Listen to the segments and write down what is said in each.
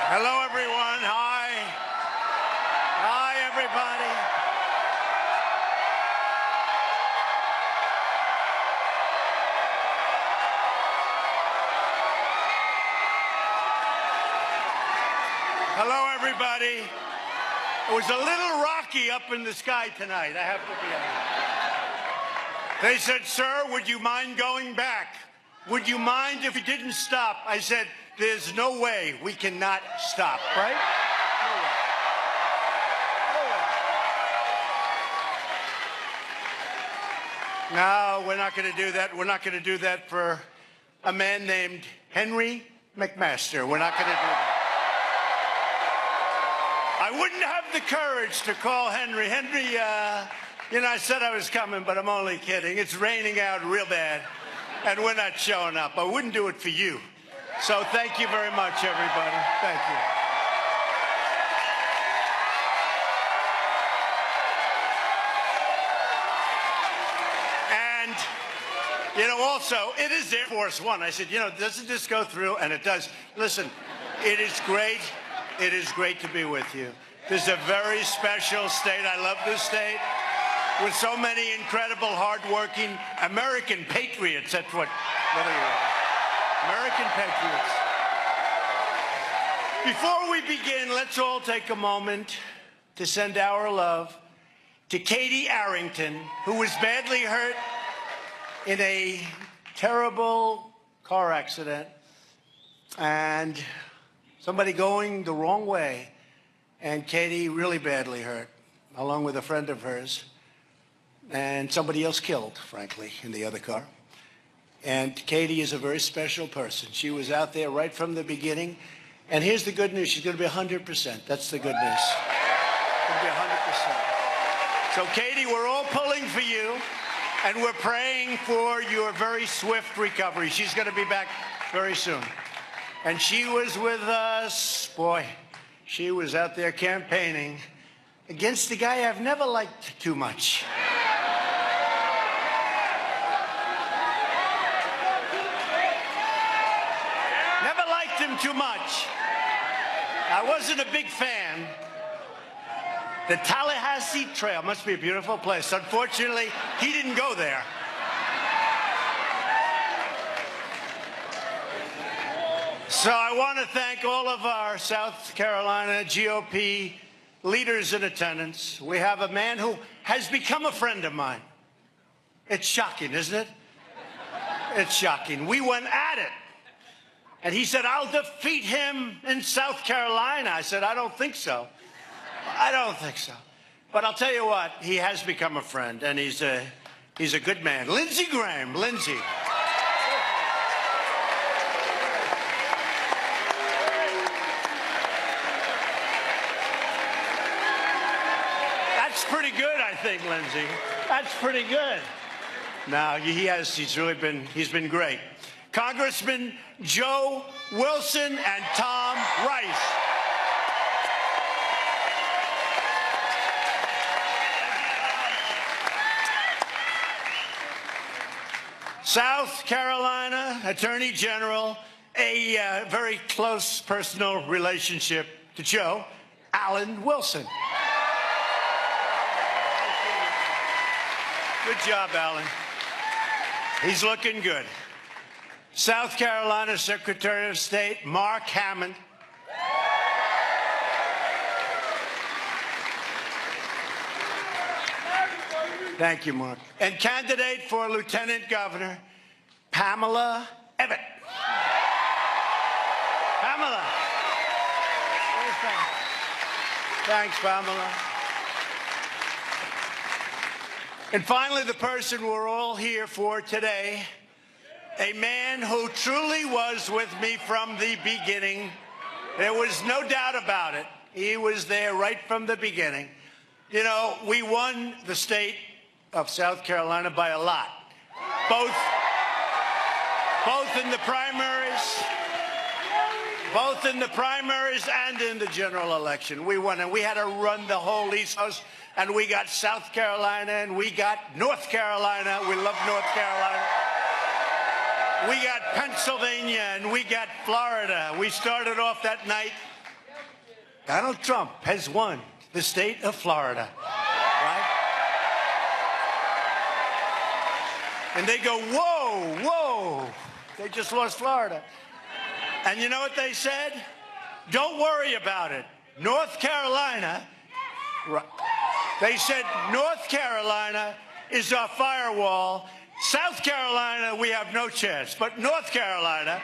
Hello, everyone. Hi. Hi, everybody. Hello, everybody. It was a little rocky up in the sky tonight, I have to be honest. They said, "Sir, would you mind going back? Would you mind if you didn't stop?" I said, "There's no way we cannot stop," right? No way. No way. No, we're not going to do that. We're not going to do that for a man named Henry McMaster. We're not going to do that. I wouldn't have the courage to call Henry. Henry, you know, I said I was coming, but I'm only kidding. It's raining out real bad, and we're not showing up. I wouldn't do it for you. So thank you very much, everybody. Thank you. And, you know, also, it is Air Force One. I said, you know, doesn't this go through? And it does. Listen, it is great. It is great to be with you. This is a very special state. I love this state with so many incredible, hardworking American patriots. That's what they are. American patriots. Before we begin, let's all take a moment to send our love to Katie Arrington, who was badly hurt in a terrible car accident, and somebody going the wrong way, and Katie really badly hurt, along with a friend of hers, and somebody else killed, frankly, in the other car. And Katie is a very special person. She was out there right from the beginning. And here's the good news. She's going to be 100%. That's the good news. Going to be 100%. So, Katie, we're all pulling for you, and we're praying for your very swift recovery. She's going to be back very soon. And she was with us. Boy, she was out there campaigning against the guy I've never liked too much. Too much. I wasn't a big fan. The Tallahassee Trail must be a beautiful place. Unfortunately, he didn't go there. So I want to thank all of our South Carolina GOP leaders in attendance. We have a man who has become a friend of mine. It's shocking, isn't it? It's shocking. We went at it. And he said, "I'll defeat him in South Carolina." I said, "I don't think so. I don't think so." But I'll tell you what, he has become a friend, and he's a good man. Lindsey Graham. Lindsey. That's pretty good, I think, Lindsey. That's pretty good. No, he's been great. Congressman Joe Wilson and Tom Rice. South Carolina Attorney General, a very close personal relationship to Joe, Alan Wilson. Good job, Alan. He's looking good. South Carolina Secretary of State Mark Hammond. Thank you, Mark. And candidate for Lieutenant Governor, Pamela Evett. Pamela. Thanks, Pamela. And finally, the person we're all here for today, a man who truly was with me from the beginning. There was no doubt about it. He was there right from the beginning. You know, we won the state of South Carolina by a lot, both in the primaries and in the general election. We won, and we had to run the whole East Coast, and we got South Carolina, and we got North Carolina. We love North Carolina. We got Pennsylvania, and we got Florida. We started off that night Donald Trump has won the state of Florida, right? And they go, whoa, whoa, they just lost Florida. And you know what they said? Don't worry about it. North Carolina, they said North Carolina is our firewall. South Carolina, we have no chance, but North Carolina.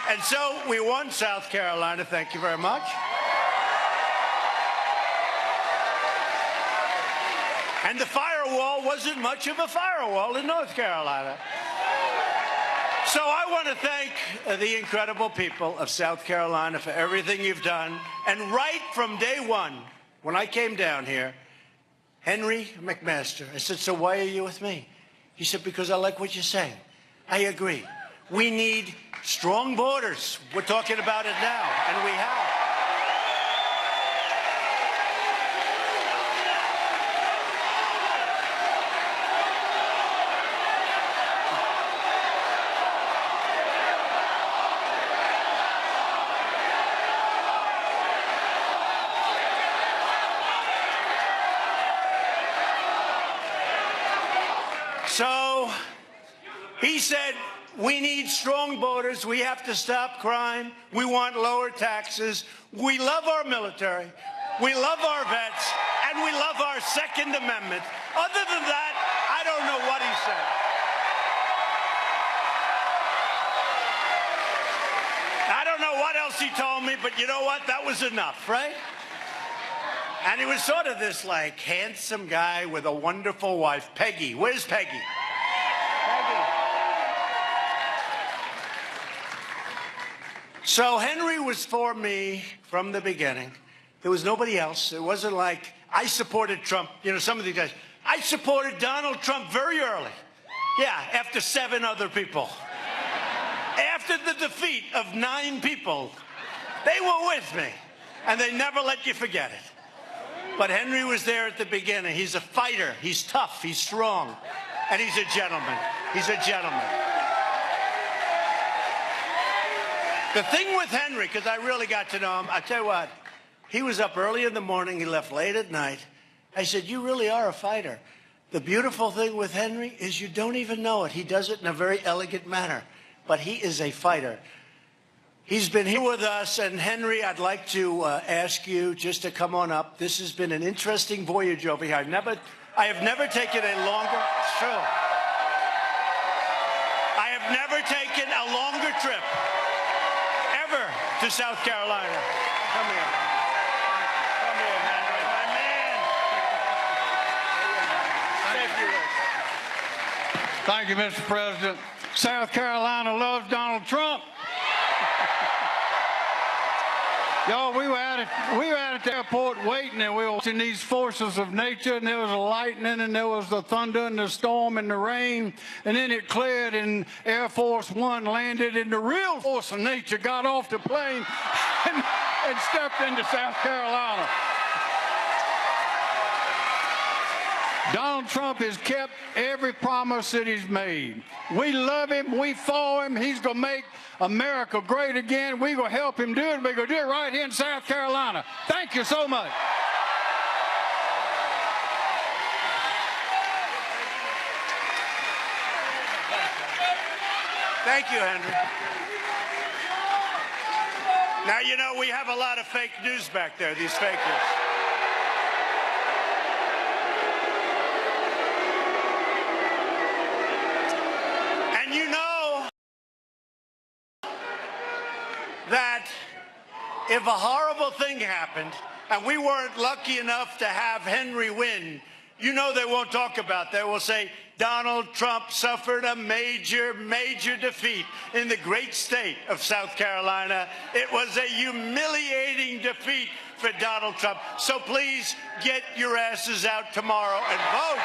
And so we won South Carolina. Thank you very much. And the firewall wasn't much of a firewall in North Carolina. So I want to thank the incredible people of South Carolina for everything you've done. And right from day one, when I came down here, Henry McMaster, I said, so why are you with me? He said, because I like what you're saying. I agree. We need strong borders. We're talking about it now, and we have. So he said, we need strong borders. We have to stop crime. We want lower taxes. We love our military. We love our vets. And we love our Second Amendment. Other than that, I don't know what he said. I don't know what else he told me, but you know what? That was enough, right? And he was sort of this, like, handsome guy with a wonderful wife. Peggy. Where's Peggy? Peggy. So Henry was for me from the beginning. There was nobody else. It wasn't like I supported Trump. You know, some of these guys. I supported Donald Trump very early. Yeah, after 7 other people. After the defeat of 9 people, they were with me. And they never let you forget it. But Henry was there at the beginning. He's a fighter. He's tough. He's strong. And he's a gentleman. He's a gentleman. The thing with Henry, because I really got to know him, I tell you what, he was up early in the morning. He left late at night. I said, you really are a fighter. The beautiful thing with Henry is you don't even know it. He does it in a very elegant manner. But he is a fighter. He's been here with us, and Henry, I'd like to ask you just to come on up. This has been an interesting voyage over here. I have never taken a longer, true. I have never taken a longer trip ever to South Carolina. Come here. Come here, Henry, my man. Thank you, Mr. President. South Carolina loves Donald Trump. Y'all, we were at the airport waiting, and we were watching these forces of nature, and there was the lightning, and there was the thunder, and the storm, and the rain, and then it cleared, and Air Force One landed, and the real force of nature got off the plane and stepped into South Carolina. Donald Trump has kept every promise that he's made. We love him. We for him. He's going to make America great again. We're going to help him do it. We're going to do it right here in South Carolina. Thank you so much. Thank you, Henry. Now, you know, we have a lot of fake news back there, these fakers. And you know that if a horrible thing happened and we weren't lucky enough to have Henry win, you know they won't talk about that. They will say, Donald Trump suffered a major, major defeat in the great state of South Carolina. It was a humiliating defeat for Donald Trump. So please get your asses out tomorrow and vote.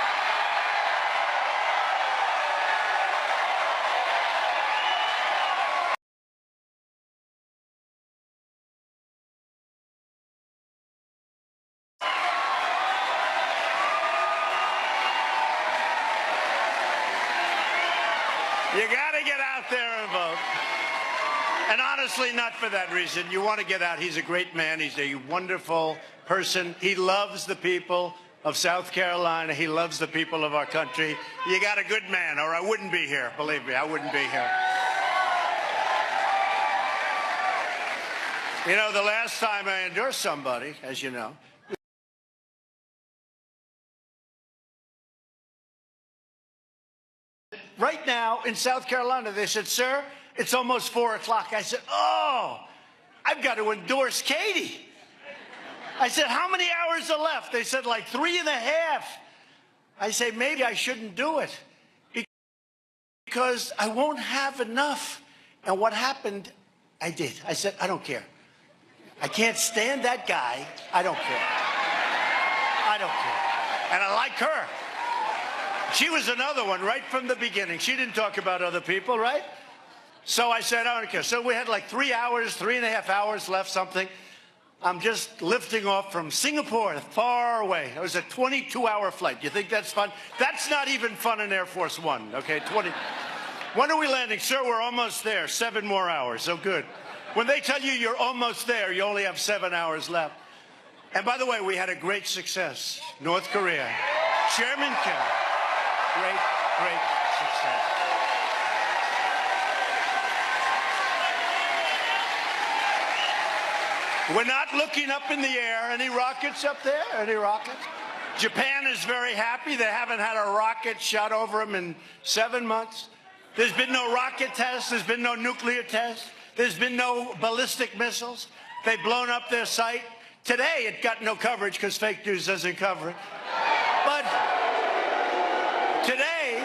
You got to get out there and vote. And honestly, not for that reason. You want to get out. He's a great man. He's a wonderful person. He loves the people of South Carolina. He loves the people of our country. You got a good man, or I wouldn't be here. Believe me, I wouldn't be here. You know, the last time I endorsed somebody, as you know, right now in South Carolina, they said, sir, it's almost 4 o'clock. I said, oh, I've got to endorse Katie. I said, how many hours are left? They said, like 3.5. I say, maybe I shouldn't do it because I won't have enough. And what happened, I did. I said, I don't care. I can't stand that guy. I don't care. I don't care. And I like her. She was another one right from the beginning. She didn't talk about other people, right? So I said, I don't care. So we had like 3 hours, 3.5 hours left, something. I'm just lifting off from Singapore, far away. It was a 22-hour flight. You think that's fun? That's not even fun in Air Force One, okay? 20. When are we landing? Sir, we're almost there. 7 more hours. So good. When they tell you you're almost there, you only have 7 hours left. And by the way, we had a great success. North Korea. Chairman Kim. Great, great success. We're not looking up in the air. Any rockets up there? Any rockets? Japan is very happy. They haven't had a rocket shot over them in 7 months. There's been no rocket tests. There's been no nuclear tests. There's been no ballistic missiles. They've blown up their site. Today, it got no coverage because fake news doesn't cover it. But today,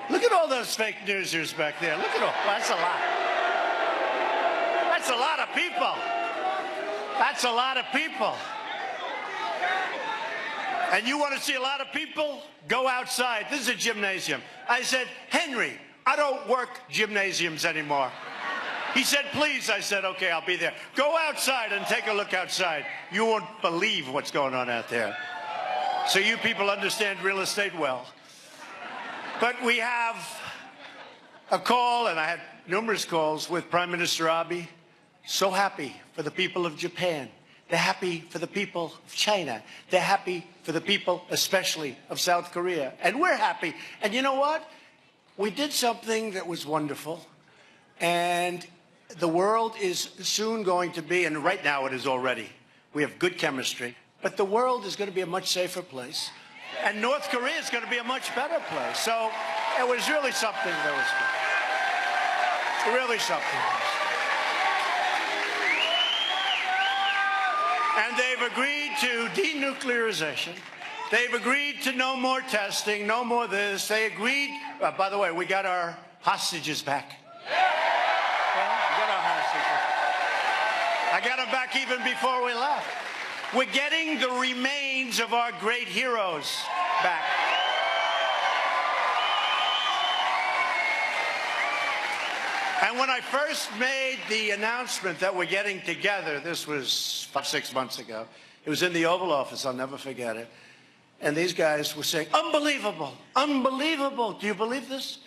look at all those fake newsers back there. Look at all. Well, that's a lot. That's a lot of people. That's a lot of people. And you want to see a lot of people? Go outside. This is a gymnasium. I said, Henry, I don't work gymnasiums anymore. He said, please. I said, okay, I'll be there. Go outside and take a look outside. You won't believe what's going on out there. So you people understand real estate well. But we have a call, and I had numerous calls with Prime Minister Abe. So happy for the people of Japan. They're happy for the people of China. They're happy for the people, especially of South Korea. And we're happy. And you know what? We did something that was wonderful. And the world is soon going to be, and right now it is already, we have good chemistry. But the world is going to be a much safer place. And North Korea is going to be a much better place. So it was really something that was good. Really something. And they've agreed to denuclearization. They've agreed to no more testing, no more this. They agreed, by the way, we got our hostages back. Yeah, we got our hostages. I got them back even before we left. We're getting the remains of our great heroes back. And when I first made the announcement that we're getting together, this was 6 months ago. It was in the Oval Office. I'll never forget it. And these guys were saying, unbelievable, unbelievable. Do you believe this?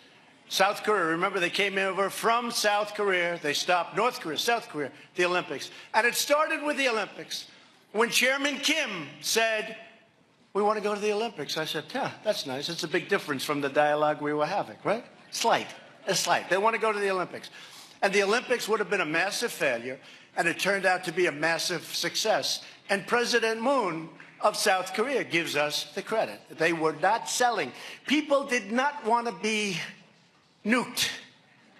South Korea, remember they came over from South Korea. They stopped North Korea, South Korea, the Olympics. And it started with the Olympics. When Chairman Kim said, we want to go to the Olympics, I said, yeah, that's nice. It's a big difference from the dialogue we were having, right? Slight. It's slight. They want to go to the Olympics. And the Olympics would have been a massive failure, and it turned out to be a massive success. And President Moon of South Korea gives us the credit. They were not selling. People did not want to be nuked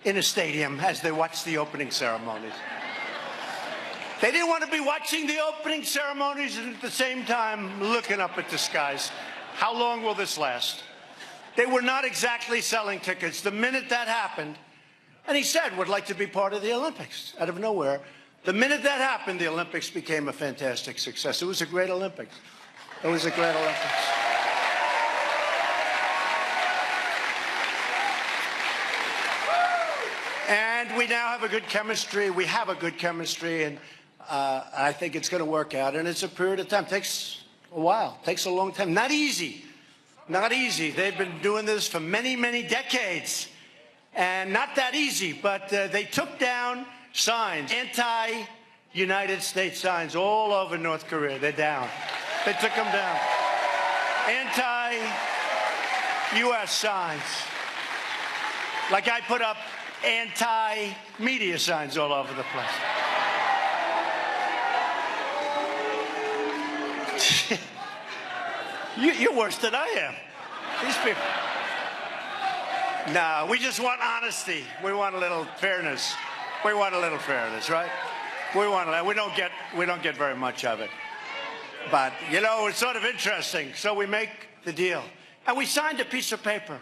in a stadium as they watched the opening ceremonies. They didn't want to be watching the opening ceremonies and at the same time looking up at the skies. How long will this last? They were not exactly selling tickets the minute that happened. And he said, would like to be part of the Olympics out of nowhere. The minute that happened, the Olympics became a fantastic success. It was a great Olympics. It was a great Olympics. And we now have a good chemistry. We have a good chemistry, and I think it's going to work out. And it's a period of time. It takes a while. It takes a long time. Not easy. Not easy. They've been doing this for many, many decades. And not that easy, but they took down signs, anti-United States signs all over North Korea. They're down. They took them down. Anti-U.S. signs. Like I put up anti-media signs all over the place. You're worse than I am. These people. No, we just want honesty. We want a little fairness. We want a little fairness, right? We don't get very much of it. But, you know, it's sort of interesting. So we make the deal. And we signed a piece of paper.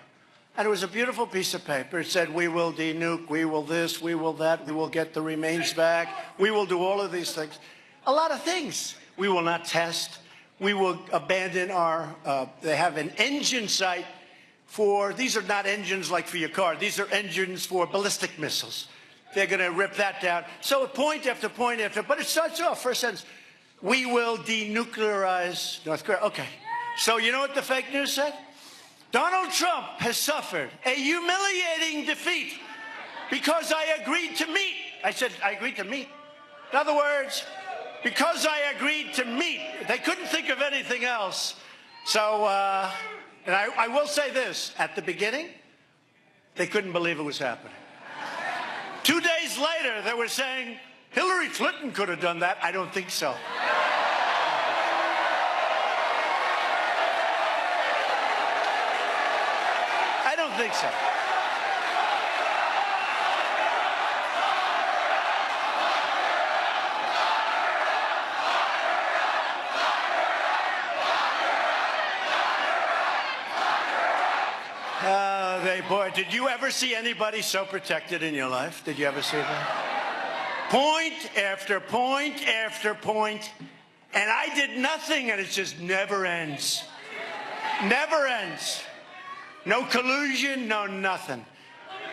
And it was a beautiful piece of paper. It said, we will denuke, we will this, we will that, we will get the remains back, we will do all of these things. A lot of things. We will not test. We will abandon they have an engine site for, these are not engines like for your car. These are engines for ballistic missiles. They're going to rip that down. So point after point after, but it starts off, first sentence, we will denuclearize North Korea. Okay. So you know what the fake news said? Donald Trump has suffered a humiliating defeat because I agreed to meet. I said, I agreed to meet. In other words, because I agreed to meet. They couldn't think of anything else. So, and I will say this, at the beginning, they couldn't believe it was happening. 2 days later, they were saying, Hillary Clinton could have done that. I don't think so. I don't think so. Boy, did you ever see anybody so protected in your life? Did you ever see that? Point after point after point, and I did nothing, and it just never ends. Never ends. No collusion, no nothing.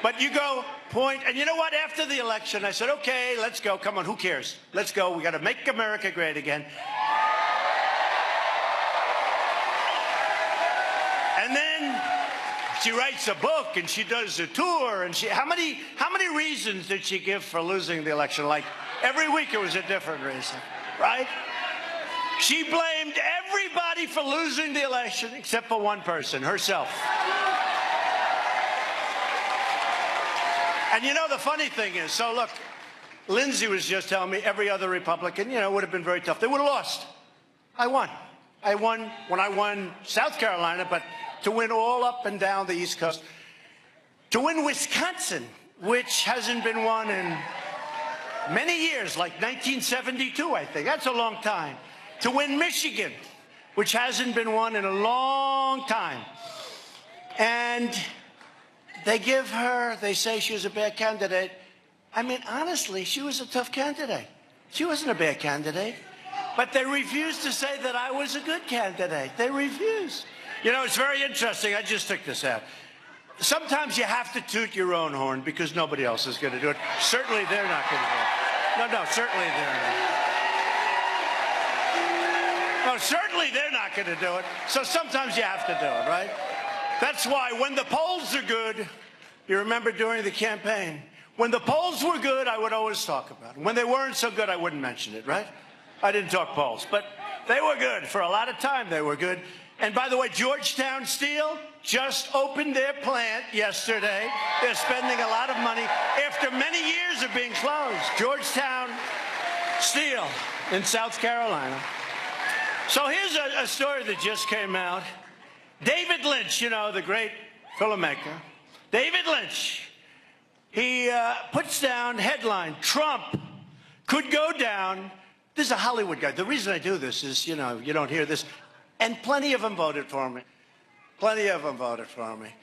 But you go, point, and you know what? After the election, I said, okay, let's go. Come on, who cares? Let's go. We got to make America great again. And then she writes a book and she does a tour, and how many reasons did she give for losing the election? Like every week it was a different reason, right? She blamed everybody for losing the election except for one person, herself. And you know, the funny thing is, so look, Lindsey was just telling me every other Republican, you know, would have been very tough. They would have lost. I won. I won when I won South Carolina, but to win all up and down the East Coast, to win Wisconsin, which hasn't been won in many years, like 1972, I think. That's a long time. To win Michigan, which hasn't been won in a long time. And they say she was a bad candidate. I mean, honestly, she was a tough candidate. She wasn't a bad candidate. But they refused to say that I was a good candidate. They refused. You know, it's very interesting. I just took this out. Sometimes you have to toot your own horn because nobody else is going to do it. Certainly they're not going to do it. No, certainly they're not. No, certainly they're not going to do it. So sometimes you have to do it, right? That's why when the polls are good, you remember during the campaign, when the polls were good, I would always talk about it. When they weren't so good, I wouldn't mention it, right? I didn't talk polls, but they were good. For a lot of time, they were good. And by the way, Georgetown Steel just opened their plant yesterday. They're spending a lot of money after many years of being closed. Georgetown Steel in South Carolina. So here's a story that just came out. David Lynch, you know, the great filmmaker. David Lynch, he puts down headline, Trump could go down. This is a Hollywood guy. The reason I do this is, you know, you don't hear this. And plenty of them voted for me. Plenty of them voted for me.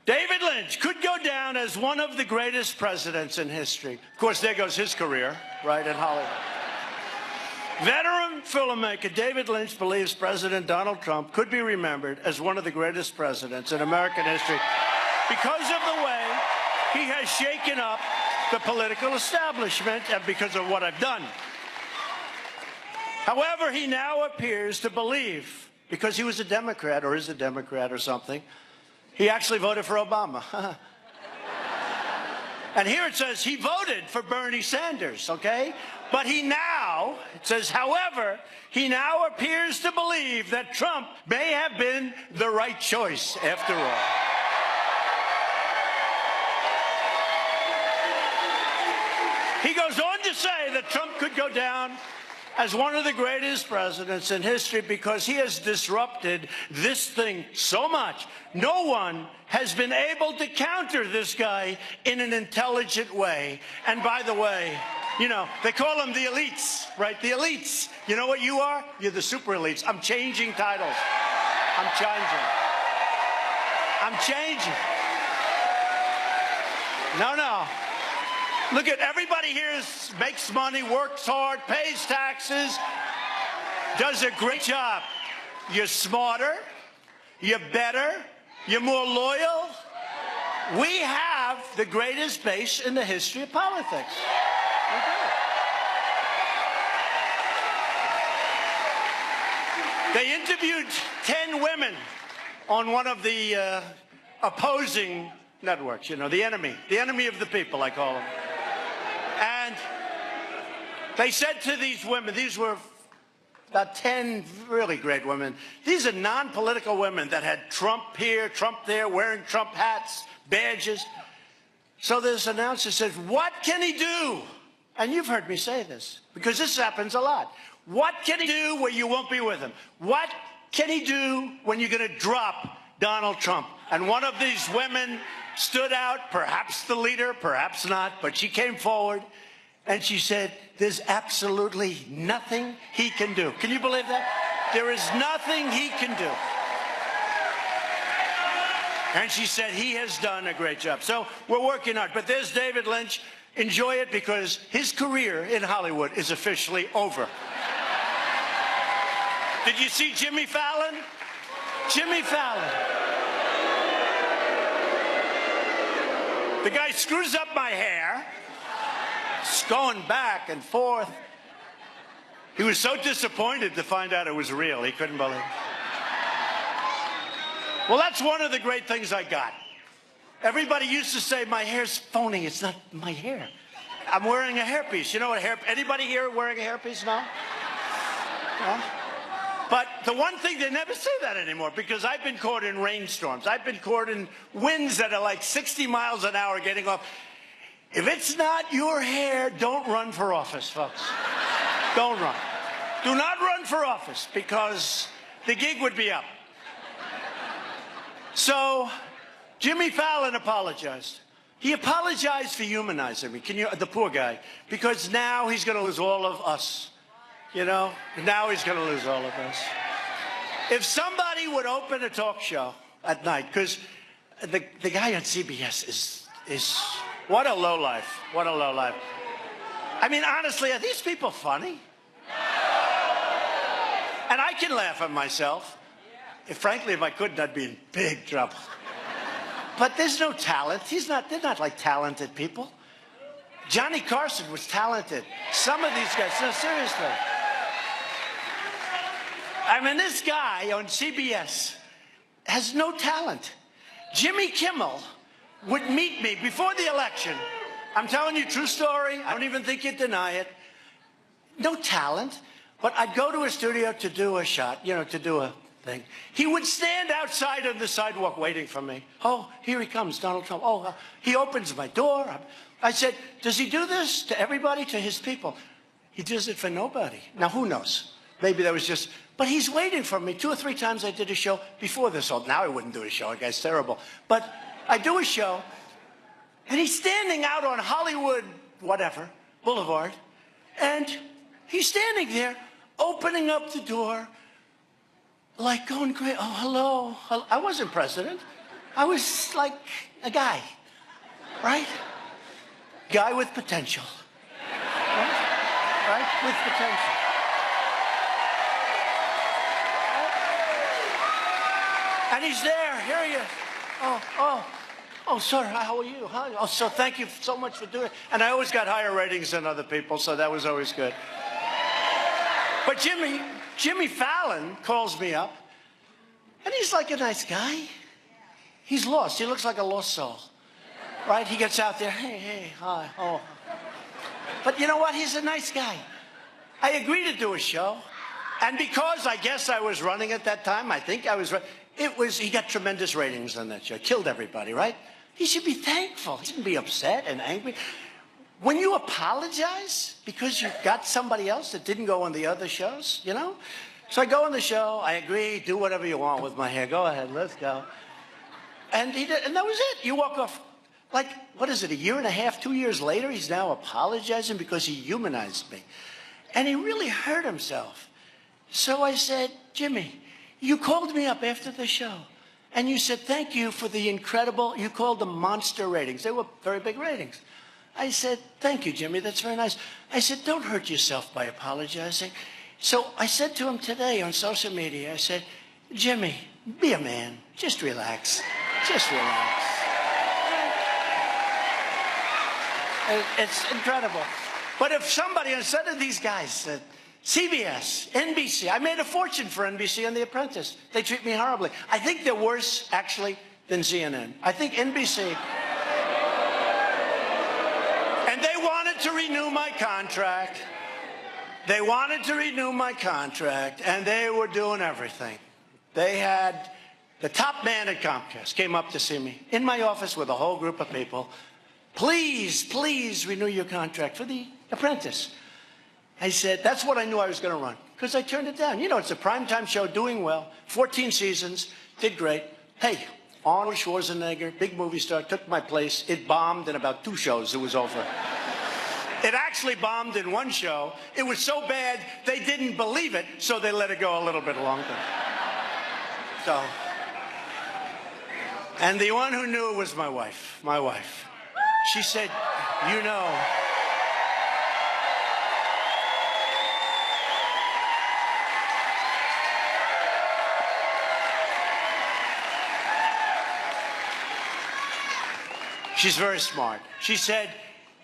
David Lynch could go down as one of the greatest presidents in history. Of course, there goes his career, right, in Hollywood. Veteran filmmaker David Lynch believes President Donald Trump could be remembered as one of the greatest presidents in American history because of the way he has shaken up the political establishment and because of what I've done. However, he now appears to believe, because he was a Democrat or is a Democrat or something, he actually voted for Obama. And here it says he voted for Bernie Sanders, okay? But he now, it says, however, he now appears to believe that Trump may have been the right choice after all. He goes on to say that Trump could go down as one of the greatest presidents in history because he has disrupted this thing so much. No one has been able to counter this guy in an intelligent way. And by the way, you know, they call them the elites, right? The elites. You know what you are? You're the super elites. I'm changing titles. I'm changing. I'm changing. No. Look at everybody here makes money, works hard, pays taxes, does a great job. You're smarter, you're better, you're more loyal. We have the greatest base in the history of politics. We do. They interviewed 10 women on one of the opposing networks, you know, the enemy of the people, I call them. And they said to these women, these were about 10 really great women. These are non-political women that had Trump here, Trump there, wearing Trump hats, badges. So this announcer says, what can he do? And you've heard me say this, because this happens a lot. What can he do where you won't be with him? What can he do when you're going to drop Donald Trump? And one of these women stood out, perhaps the leader, perhaps not, but she came forward and she said, there's absolutely nothing he can do. Can you believe that? There is nothing he can do. And she said he has done a great job. So we're working hard. But there's David Lynch. Enjoy it because his career in Hollywood is officially over. Did you see Jimmy Fallon? Jimmy Fallon. The guy screws up my hair. It's going back and forth. He was so disappointed to find out it was real. He couldn't believe it. Well, that's one of the great things I got. Everybody used to say my hair's phony. It's not my hair. I'm wearing a hairpiece. You know what anybody here wearing a hairpiece now? No? But the one thing, they never say that anymore because I've been caught in rainstorms. I've been caught in winds that are like 60 miles an hour getting off. If it's not your hair, don't run for office, folks. Don't run. Do not run for office because the gig would be up. So Jimmy Fallon apologized. He apologized for humanizing me, the poor guy, because now he's going to lose all of us. You know, now he's going to lose all of us. If somebody would open a talk show at night, because the guy on CBS is what a lowlife, what a lowlife. I mean, honestly, are these people funny? And I can laugh at myself. Frankly, if I couldn't, I'd be in big trouble. But there's no talent. They're not like talented people. Johnny Carson was talented. Some of these guys, no, seriously. I mean, this guy on CBS has no talent. Jimmy Kimmel would meet me before the election. I'm telling you, true story. I don't even think you'd deny it. No talent. But I'd go to a studio to do a shot, you know, to do a thing. He would stand outside on the sidewalk waiting for me. Oh, here he comes, Donald Trump. Oh, he opens my door. I said, does he do this to everybody, to his people? He does it for nobody. Now, who knows? Maybe that was just, but he's waiting for me. 2 or 3 times I did a show before this. Now I wouldn't do a show. That guy's terrible. But I do a show, and he's standing out on Hollywood, whatever, Boulevard, and he's standing there, opening up the door, like going great. Oh, hello. I wasn't president. I was like a guy, right? Guy with potential. Right? With potential. And he's there. Here he is. Oh, sir, how are you? Hi. Oh, so thank you so much for doing it. And I always got higher ratings than other people, so that was always good. But Jimmy Fallon calls me up, and he's like a nice guy. He's lost. He looks like a lost soul. right? He gets out there, hey, hi, oh. But you know what? He's a nice guy. I agreed to do a show. And because I guess I was running at that time, I think I was running, he got tremendous ratings on that show. Killed everybody, right? He should be thankful. He shouldn't be upset and angry. When you apologize because you got somebody else that didn't go on the other shows, you know? So I go on the show, I agree, do whatever you want with my hair. Go ahead, let's go. And he did, and that was it. You walk off, like, what is it, a year and a half, 2 years later, he's now apologizing because he humanized me. And he really hurt himself. So I said, Jimmy, you called me up after the show, and you said, thank you for the incredible, you called them monster ratings. They were very big ratings. I said, thank you, Jimmy, that's very nice. I said, don't hurt yourself by apologizing. So I said to him today on social media, I said, Jimmy, be a man, just relax, just relax. It's incredible. But if somebody, instead of these guys said, CBS, NBC, I made a fortune for NBC and The Apprentice. They treat me horribly. I think they're worse, actually, than CNN. I think NBC... And they wanted to renew my contract. They wanted to renew my contract, and they were doing everything. They had the top man at Comcast came up to see me in my office with a whole group of people. Please, please renew your contract for The Apprentice. I said, that's what I knew I was going to run, because I turned it down. You know, it's a primetime show, doing well, 14 seasons, did great. Hey, Arnold Schwarzenegger, big movie star, took my place. It bombed in about 2 shows. It was over. It actually bombed in 1 show. It was so bad, they didn't believe it, so they let it go a little bit longer. So, and the one who knew it was my wife, my wife. She said, you know, she's very smart. She said,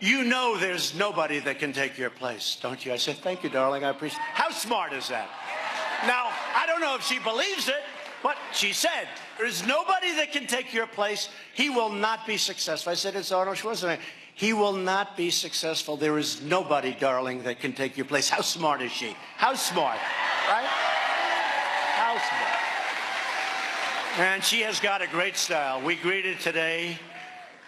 you know there's nobody that can take your place, don't you? I said, thank you, darling, I appreciate it. How smart is that? Now, I don't know if she believes it, but she said, there's nobody that can take your place. He will not be successful. I said, it's Arnold Schwarzenegger. He will not be successful. There is nobody, darling, that can take your place. How smart is she? How smart, right? How smart. And she has got a great style. We greeted today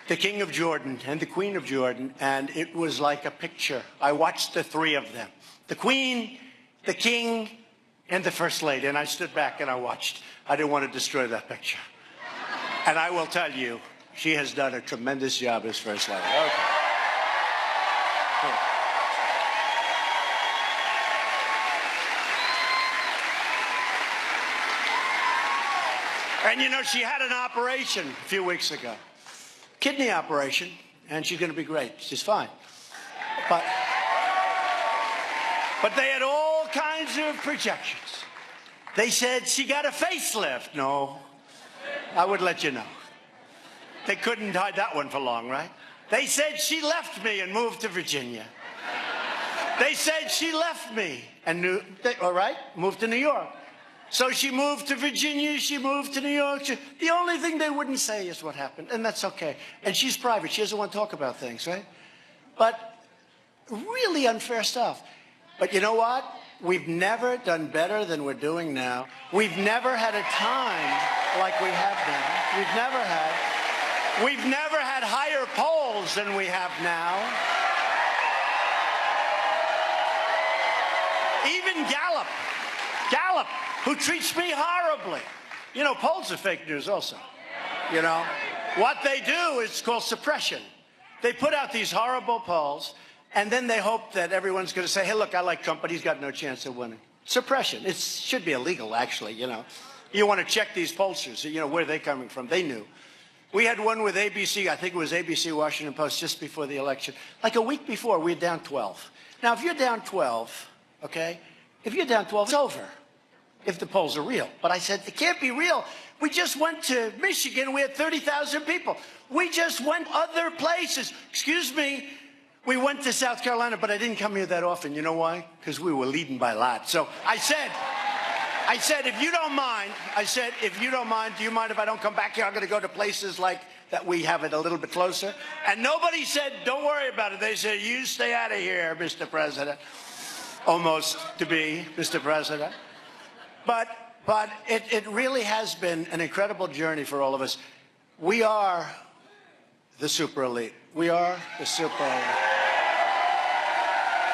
the King of Jordan and the Queen of Jordan, and it was like a picture. I watched the 3 of them. The Queen, the King, and the First Lady. And I stood back and I watched. I didn't want to destroy that picture. And I will tell you, she has done a tremendous job as First Lady. Okay. Cool. And you know, she had an operation a few weeks ago. Kidney operation, and she's going to be great. She's fine. But they had all kinds of projections. They said she got a facelift. No, I would let you know. They couldn't hide that one for long, right? They said she left me and moved to Virginia. They said she left me and moved to New York. So she moved to Virginia, she moved to New York. The only thing they wouldn't say is what happened, and that's okay. And she's private, she doesn't want to talk about things, right? But really unfair stuff. But you know what? We've never done better than we're doing now. We've never had a time like we have now. We've never had higher polls than we have now. Even Gallup, who treats me horribly. You know, polls are fake news also. You know, what they do is called suppression. They put out these horrible polls, and then they hope that everyone's going to say, hey, look, I like Trump, but he's got no chance of winning. Suppression. It should be illegal, actually, you know. You want to check these pollsters, you know, where are they coming from? They knew. We had one with ABC, I think it was ABC Washington Post, just before the election. Like a week before, we were down 12. Now, if you're down 12, okay, if you're down 12, it's over. If the polls are real. But I said, it can't be real. We just went to Michigan. We had 30,000 people. We just went other places. Excuse me. We went to South Carolina, but I didn't come here that often. You know why? Because we were leading by a lot. So I said, if you don't mind, do you mind if I don't come back here? I'm going to go to places like that we have it a little bit closer. And nobody said, don't worry about it. They said, you stay out of here, Mr. President. Almost to be Mr. President. But it really has been an incredible journey for all of us. We are the super elite. We are the super elite.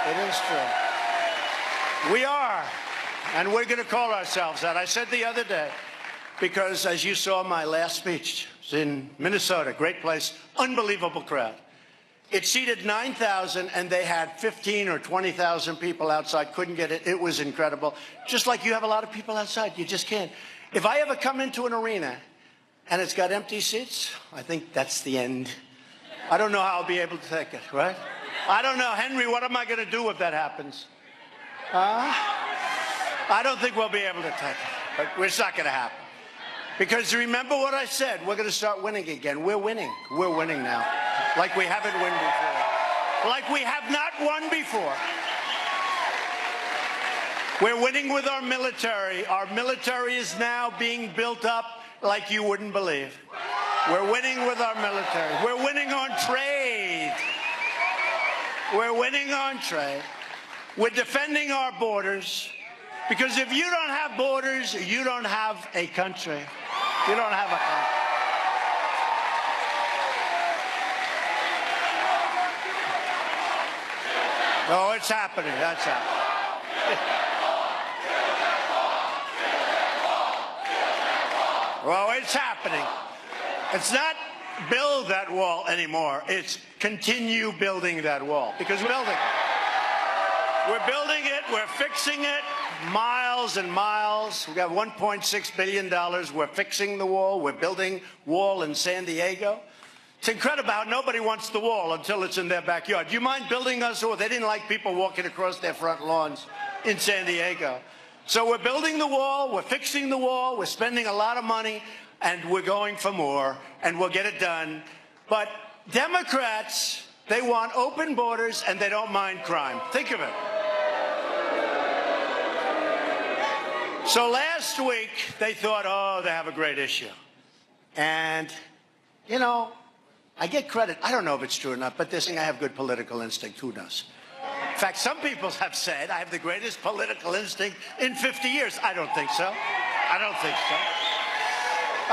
It is true. We are. And we're going to call ourselves that. I said the other day, because as you saw my last speech in Minnesota, great place, unbelievable crowd. It seated 9,000 and they had 15 or 20,000 people outside, couldn't get it. It was incredible. Just like you have a lot of people outside, you just can't. If I ever come into an arena and it's got empty seats, I think that's the end. I don't know how I'll be able to take it, right? I don't know. Henry, what am I going to do if that happens? I don't think we'll be able to take it, but it's not going to happen. Because remember what I said, we're going to start winning again. We're winning. We're winning now. Like we haven't won before. Like we have not won before. We're winning with our military. Our military is now being built up like you wouldn't believe. We're winning with our military. We're winning on trade. We're winning on trade. We're defending our borders. Because if you don't have borders, you don't have a country. You don't have a country. Oh, it's happening. That's happening. Well, it's happening. It's not build that wall anymore. It's continue building that wall. Because we're building it. We're building it. We're fixing it. Miles and miles. We've got $1.6 billion. We're fixing the wall. We're building wall in San Diego. It's incredible how nobody wants the wall until it's in their backyard. Do you mind building us a wall? They didn't like people walking across their front lawns in San Diego. So we're building the wall. We're fixing the wall. We're spending a lot of money. And we're going for more. And we'll get it done. But Democrats, they want open borders and they don't mind crime. Think of it. So last week, they thought, oh, they have a great issue. And, you know, I get credit. I don't know if it's true or not, but they're saying I have good political instinct. Who knows? In fact, some people have said I have the greatest political instinct in 50 years. I don't think so. I don't think so.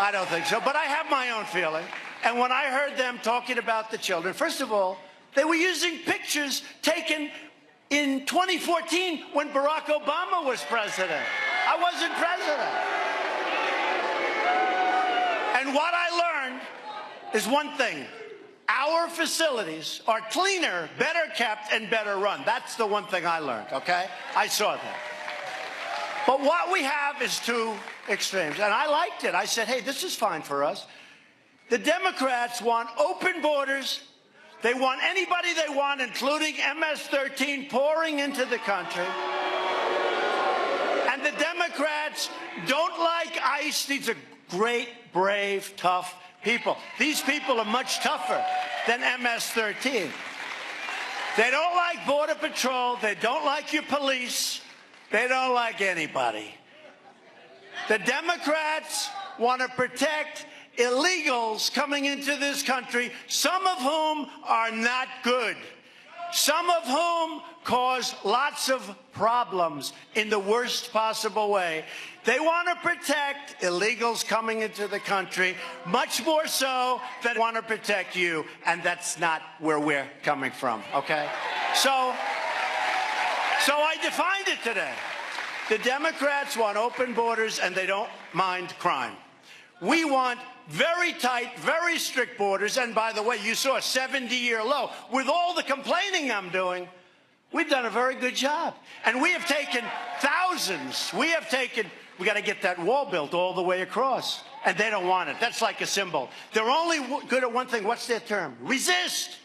I don't think so. But I have my own feeling. And when I heard them talking about the children, first of all, they were using pictures taken in 2014 when Barack Obama was president. I wasn't president. And what I learned is one thing. Our facilities are cleaner, better kept, and better run. That's the one thing I learned, okay? I saw that. But what we have is two extremes. And I liked it. I said, hey, this is fine for us. The Democrats want open borders. They want anybody they want, including MS-13, pouring into the country. And the Democrats don't like ICE. These are great, brave, tough people. These people are much tougher than MS-13. They don't like Border Patrol. They don't like your police. They don't like anybody. The Democrats want to protect illegals coming into this country, some of whom are not good, some of whom cause lots of problems in the worst possible way. They want to protect illegals coming into the country much more so than they want to protect you, and that's not where we're coming from, okay? So I defined it today. The Democrats want open borders and they don't mind crime. We want very tight, very strict borders. And by the way, you saw a 70-year low. With all the complaining I'm doing, we've done a very good job. And we have taken thousands. We got to get that wall built all the way across. And they don't want it. That's like a symbol. They're only good at one thing. What's their term? Resist.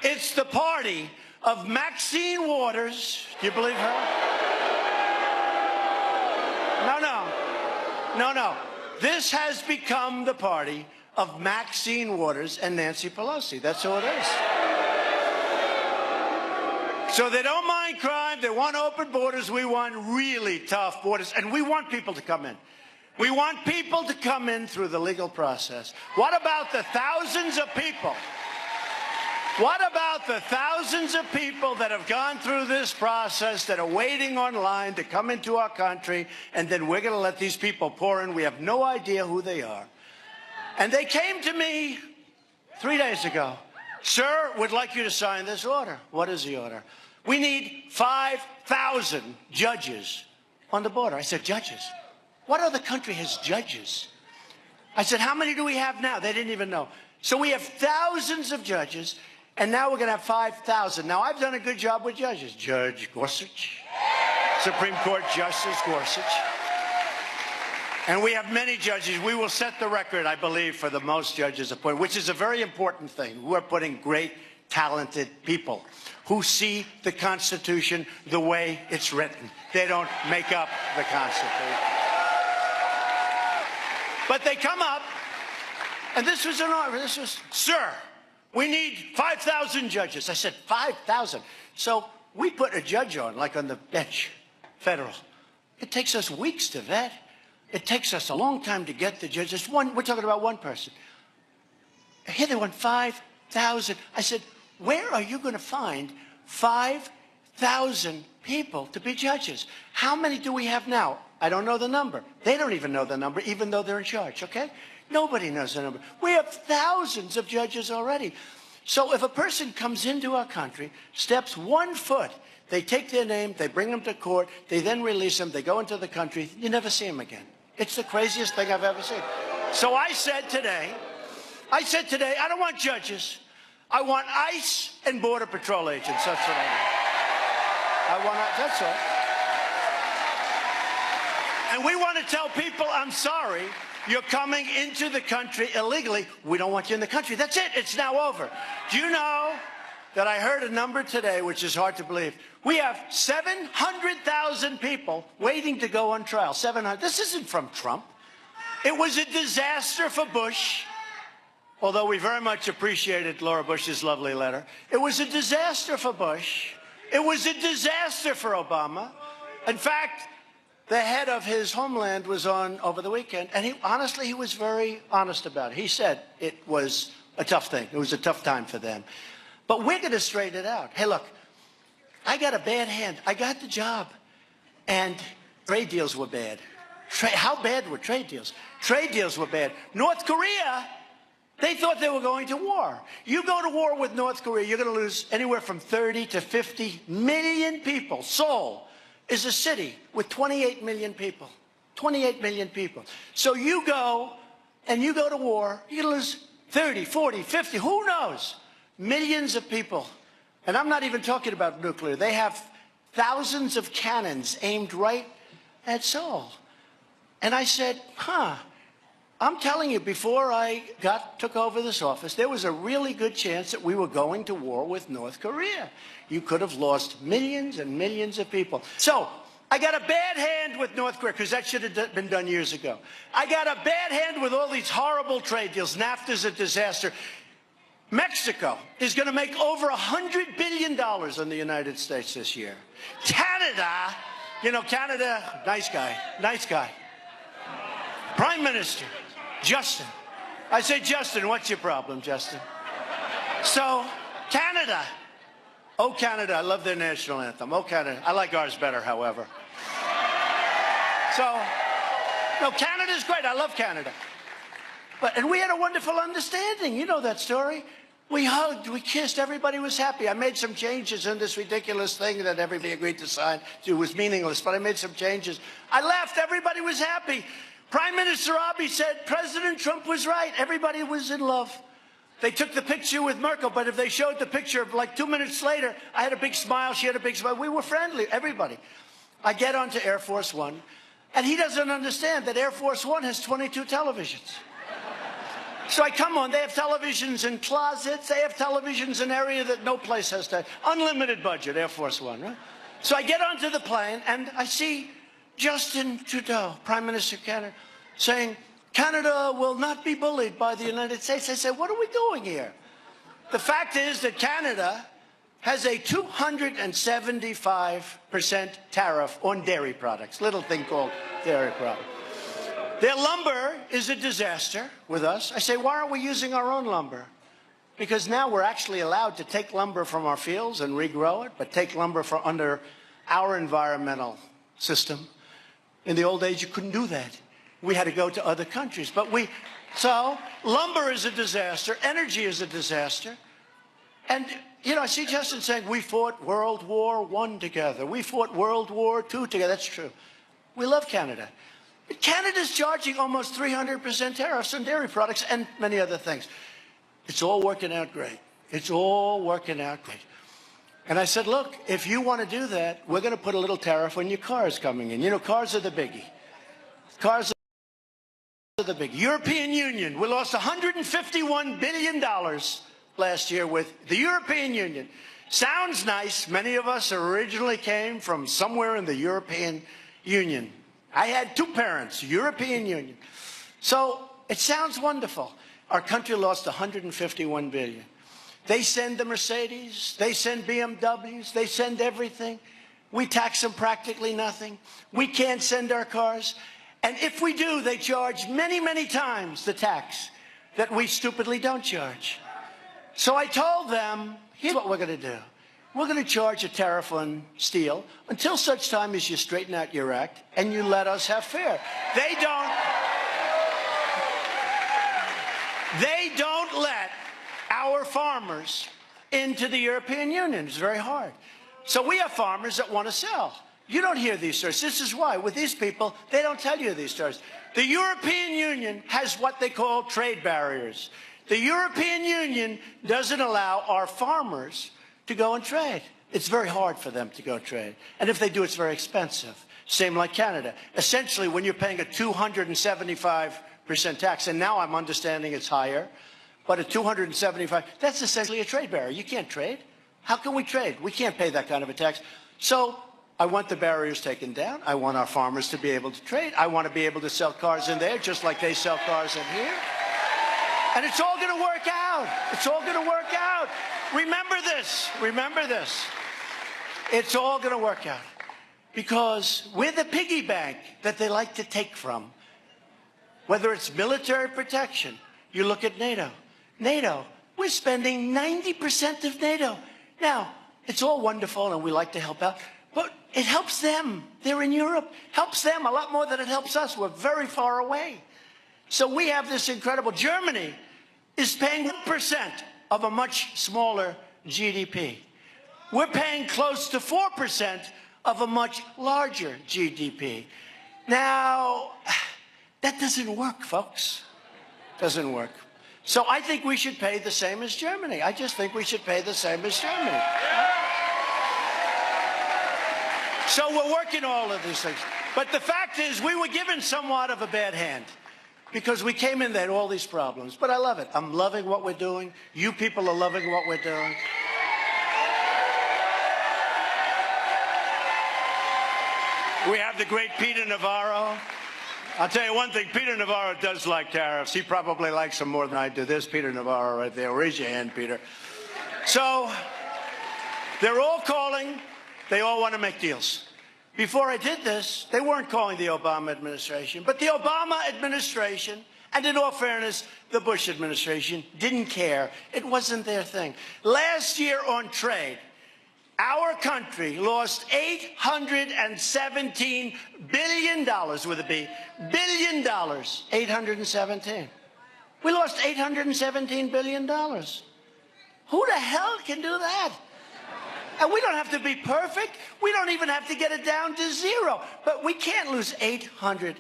It's the party of Maxine Waters. Do you believe her? No. This has become the party of Maxine Waters and Nancy Pelosi. That's who it is. So they don't mind crime. They want open borders. We want really tough borders. And we want people to come in. We want people to come in through the legal process. What about the thousands of people? What about the thousands of people that have gone through this process, that are waiting online to come into our country, and then we're going to let these people pour in? We have no idea who they are. And they came to me 3 days ago. Sir, would like you to sign this order. What is the order? We need 5,000 judges on the border. I said, judges? What other country has judges? I said, how many do we have now? They didn't even know. So we have thousands of judges, and now we're going to have 5,000. Now, I've done a good job with judges. Judge Gorsuch, Supreme Court Justice Gorsuch. And we have many judges. We will set the record, I believe, for the most judges appointed, which is a very important thing. We're putting great, talented people who see the Constitution the way it's written. They don't make up the Constitution. But they come up, and this was an order. This was, sir, we need 5,000 judges. I said, 5,000. So we put a judge on, like on the bench, federal. It takes us weeks to vet. It takes us a long time to get the judges. We're talking about one person. Here they want 5,000. I said, where are you going to find 5,000 people to be judges? How many do we have now? I don't know the number. They don't even know the number, even though they're in charge, okay? Nobody knows the number. We have thousands of judges already. So if a person comes into our country, steps 1 foot, they take their name, they bring them to court, they then release them, they go into the country, you never see them again. It's the craziest thing I've ever seen. So I said today, I don't want judges. I want ICE and Border Patrol agents. That's what I want. That's all. And we want to tell people, I'm sorry, you're coming into the country illegally. We don't want you in the country. That's it. It's now over. Do you know that I heard a number today, which is hard to believe? We have 700,000 people waiting to go on trial. 700. This isn't from Trump. It was a disaster for Bush, although we very much appreciated Laura Bush's lovely letter. It was a disaster for Bush. It was a disaster for Obama. In fact, the head of his homeland was on over the weekend, and he was very honest about it. He said it was a tough thing. It was a tough time for them. But we're going to straighten it out. Hey, look, I got a bad hand. I got the job, and trade deals were bad. How bad were trade deals? Trade deals were bad. North Korea, they thought they were going to war. You go to war with North Korea, you're going to lose anywhere from 30 to 50 million people. Seoul is a city with 28 million people. 28 million people. So you go to war, you're going to lose 30, 40, 50, who knows? Millions of people. And I'm not even talking about nuclear. They have thousands of cannons aimed right at Seoul. And I said, I'm telling you, before I took over this office, there was a really good chance that we were going to war with North Korea. You could have lost millions and millions of people. So I got a bad hand with North Korea, because that should have been done years ago. I got a bad hand with all these horrible trade deals. NAFTA's a disaster. Mexico is going to make over $100 billion in the United States this year. Canada, Canada, nice guy. Prime Minister, Justin. I say, Justin, what's your problem, Justin? So, Canada. Oh, Canada, I love their national anthem. Oh, Canada. I like ours better, however. So, no, Canada's great. I love Canada. And we had a wonderful understanding. You know that story. We hugged, we kissed, everybody was happy. I made some changes in this ridiculous thing that everybody agreed to sign. It was meaningless, but I made some changes. I left, everybody was happy. Prime Minister Abiy said President Trump was right. Everybody was in love. They took the picture with Merkel, but if they showed the picture, like 2 minutes later, I had a big smile, she had a big smile. We were friendly, everybody. I get onto Air Force One, and he doesn't understand that Air Force One has 22 televisions. So I come on, they have televisions in closets, they have televisions in an area that no place has to. Unlimited budget, Air Force One, right? So I get onto the plane, and I see Justin Trudeau, Prime Minister of Canada, saying, Canada will not be bullied by the United States. I said, what are we doing here? The fact is that Canada has a 275% tariff on dairy products, little thing called dairy products. Their lumber is a disaster with us. I say, why aren't we using our own lumber? Because now we're actually allowed to take lumber from our fields and regrow it, but take lumber from under our environmental system. In the old days, you couldn't do that. We had to go to other countries. So lumber is a disaster. Energy is a disaster. And, you know, I see Justin saying, we fought World War I together. We fought World War II together. That's true. We love Canada. But Canada's charging almost 300% tariffs on dairy products and many other things. It's all working out great. It's all working out great. And I said, look, if you want to do that, we're going to put a little tariff on your cars coming in. You know, cars are the biggie. Cars are the biggie. European Union, we lost $151 billion last year with the European Union. Sounds nice. Many of us originally came from somewhere in the European Union. I had two parents, European Union. So it sounds wonderful. Our country lost $151 billion. They send the Mercedes, they send BMWs, they send everything. We tax them practically nothing. We can't send our cars. And if we do, they charge many, many times the tax that we stupidly don't charge. So I told them, here's what we're going to do. We're going to charge a tariff on steel until such time as you straighten out your act and you let us have fare. They don't let our farmers into the European Union. It's very hard. So we have farmers that want to sell. You don't hear these stories. This is why. With these people, they don't tell you these stories. The European Union has what they call trade barriers. The European Union doesn't allow our farmers to go and trade. It's very hard for them to go trade. And if they do, it's very expensive. Same like Canada. Essentially, when you're paying a 275% tax, and now I'm understanding it's higher, but at 275, that's essentially a trade barrier. You can't trade. How can we trade? We can't pay that kind of a tax. So I want the barriers taken down. I want our farmers to be able to trade. I want to be able to sell cars in there just like they sell cars in here. And it's all going to work out. It's all going to work out. Remember this. Remember this. It's all going to work out. Because we're the piggy bank that they like to take from. Whether it's military protection, you look at NATO. NATO, we're spending 90% of NATO. Now, it's all wonderful and we like to help out, but it helps them. They're in Europe. Helps them a lot more than it helps us. We're very far away. So we have this incredible. Germany is paying 1% of a much smaller GDP. We're paying close to 4% of a much larger GDP. Now, that doesn't work, folks. Doesn't work. So I think we should pay the same as Germany. I just think we should pay the same as Germany. So we're working all of these things. But the fact is, we were given somewhat of a bad hand because we came in there had all these problems. But I love it. I'm loving what we're doing. You people are loving what we're doing. We have the great Peter Navarro. I'll tell you one thing, Peter Navarro does like tariffs. He probably likes them more than I do. There's Peter Navarro right there. Raise your hand, Peter. So they're all calling. They all want to make deals. Before I did this, they weren't calling the Obama administration. But the Obama administration, and in all fairness, the Bush administration, didn't care. It wasn't their thing. Last year on trade, our country lost $817 billion with a B. Billion dollars. 817. We lost $817 billion. Who the hell can do that? And we don't have to be perfect. We don't even have to get it down to zero. But we can't lose 800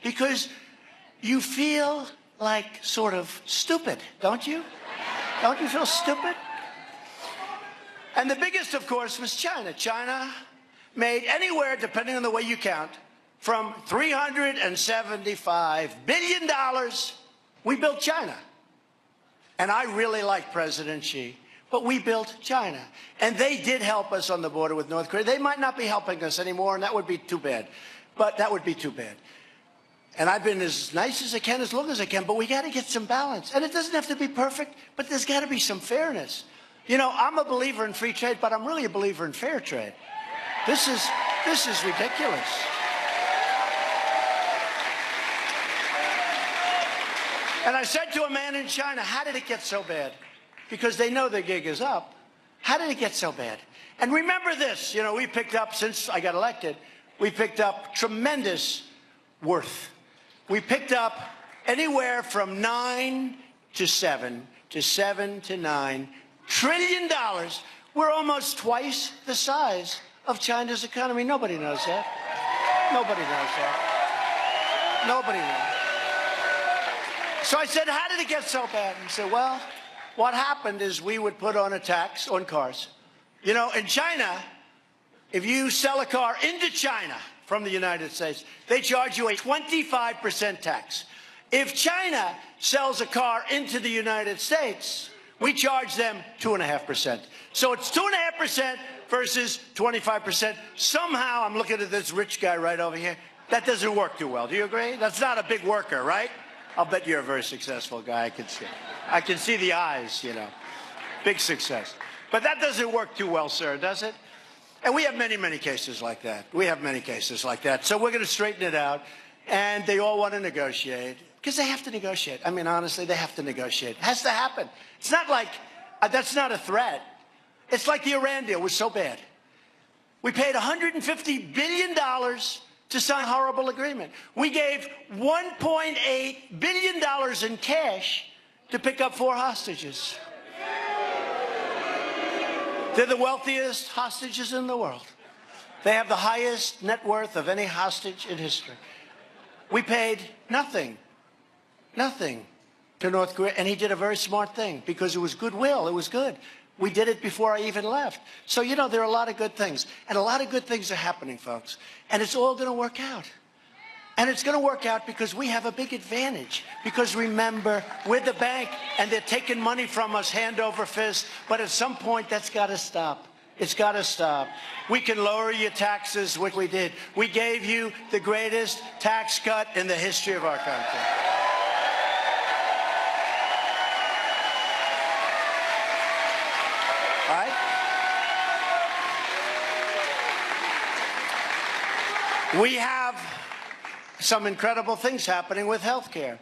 because you feel like sort of stupid, don't you? Don't you feel stupid? And the biggest, of course, was China. China made anywhere, depending on the way you count, from $375 billion. We built China. And I really like President Xi. But we built China. And they did help us on the border with North Korea. They might not be helping us anymore, and that would be too bad. But that would be too bad. And I've been as nice as I can, as long as I can, but we got to get some balance. And it doesn't have to be perfect, but there's got to be some fairness. You know, I'm a believer in free trade, but I'm really a believer in fair trade. This is ridiculous. And I said to a man in China, how did it get so bad? Because they know their gig is up. How did it get so bad? And remember this, you know, we picked up, since I got elected, we picked up tremendous worth. We picked up anywhere from 9 to 7 to 7 to 9 trillion dollars. We're almost twice the size of China's economy. Nobody knows that. Nobody knows that. Nobody knows. So I said, how did it get so bad? He said, well, what happened is we would put on a tax on cars. You know, in China, if you sell a car into China from the United States, they charge you a 25% tax. If China sells a car into the United States, we charge them 2.5%. So it's 2.5% versus 25%. Somehow, I'm looking at this rich guy right over here. That doesn't work too well. Do you agree? That's not a big worker, right? I'll bet you're a very successful guy. I can see the eyes, you know. Big success. But that doesn't work too well, sir, does it? And we have many, many cases like that. We have many cases like that. So we're going to straighten it out. And they all want to negotiate. Because they have to negotiate. I mean, honestly, they have to negotiate. It has to happen. It's not like, that's not a threat. It's like the Iran deal was so bad. We paid $150 billion to sign a horrible agreement. We gave $1.8 billion in cash to pick up 4 hostages. They're the wealthiest hostages in the world. They have the highest net worth of any hostage in history. We paid nothing to North Korea, and he did a very smart thing because it was goodwill. It was good. We did it before I even left. So, you know, there are a lot of good things, and a lot of good things are happening, folks, and it's all going to work out. And it's going to work out because we have a big advantage. Because remember, we're the bank, and they're taking money from us hand over fist, but at some point, that's got to stop. It's got to stop. We can lower your taxes, which we did. We gave you the greatest tax cut in the history of our country. All right? We have some incredible things happening with health care.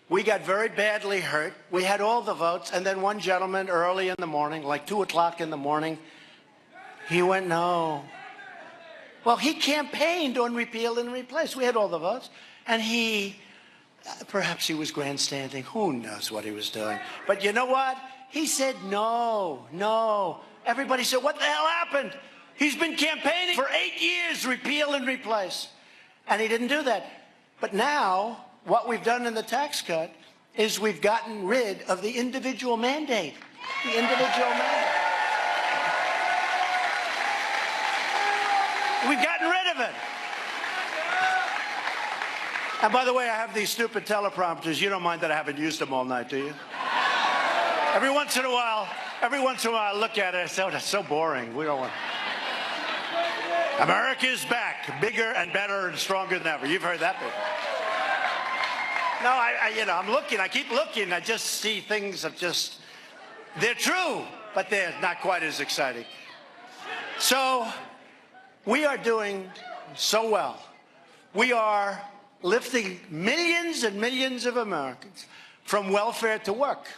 We got very badly hurt. We had all the votes, and then one gentleman early in the morning, like 2 o'clock in the morning, he went no. Well, he campaigned on repeal and replace. We had all the votes, and perhaps he was grandstanding. Who knows what he was doing? But you know what? He said no, no. Everybody said, what the hell happened? He's been campaigning for 8 years, repeal and replace. And he didn't do that. But now, what we've done in the tax cut is we've gotten rid of the individual mandate. The individual mandate. We've gotten rid of it. And by the way, I have these stupid teleprompters. You don't mind that I haven't used them all night, do you? Every once in a while, I look at it and say, oh, that's so boring. We don't want... America is back, bigger and better and stronger than ever. You've heard that before. No, you know, I'm looking. I keep looking. I just see things that just, they're true, but they're not quite as exciting. So we are doing so well. We are lifting millions and millions of Americans from welfare to work,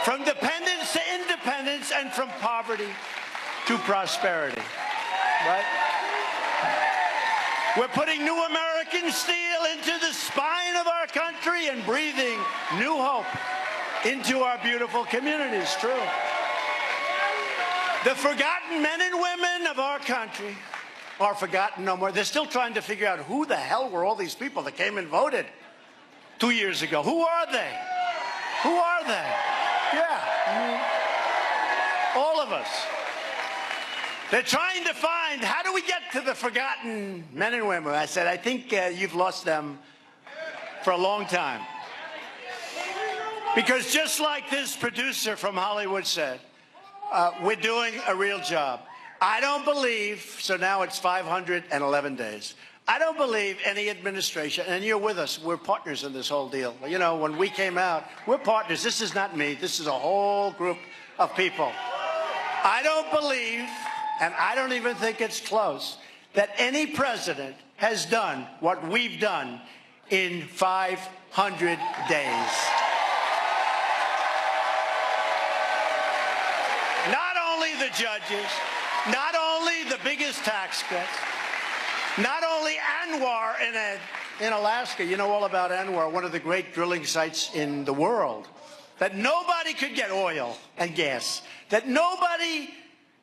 from dependence to independence, and from poverty to prosperity. Right? We're putting new American steel into the spine of our country and breathing new hope into our beautiful communities. True. The forgotten men and women of our country are forgotten no more. They're still trying to figure out who the hell were all these people that came and voted 2 years ago. Who are they? Who are they? Yeah. All of us. They're trying to find, how do we get to the forgotten men and women? I said, I think you've lost them for a long time. Because just like this producer from Hollywood said, we're doing a real job. I don't believe, so now it's 511 days. I don't believe any administration, and you're with us, we're partners in this whole deal. You know, when we came out, we're partners. This is not me. This is a whole group of people. I don't believe, and I don't even think it's close, that any president has done what we've done in 500 days. Not only the judges, not only the biggest tax cuts, not only Anwar in Alaska. You know all about Anwar, one of the great drilling sites in the world, that nobody could get oil and gas, that nobody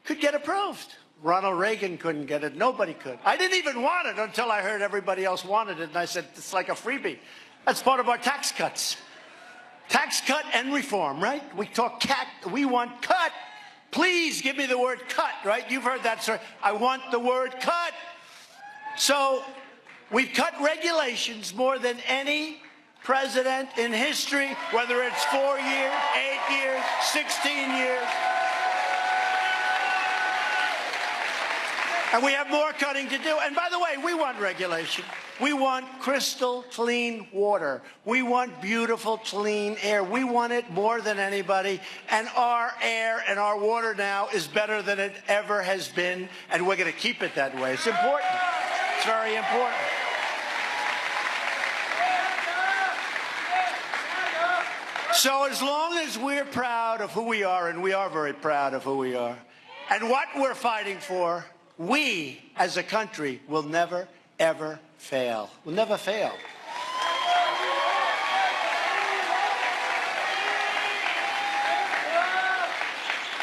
could get approved. Ronald Reagan couldn't get it. Nobody could. I didn't even want it until I heard everybody else wanted it, and I said, it's like a freebie. That's part of our tax cuts. Tax cut and reform, right? We talk cat, we want cut. Please give me the word cut, right? You've heard that, sir. I want the word cut. So we've cut regulations more than any president in history, whether it's 4 years, 8 years, 16 years. And we have more cutting to do. And by the way, we want regulation. We want crystal clean water. We want beautiful, clean air. We want it more than anybody. And our air and our water now is better than it ever has been. And we're going to keep it that way. It's important. It's very important. So as long as we're proud of who we are, and we are very proud of who we are, and what we're fighting for, we as a country will never, ever fail. We'll never fail.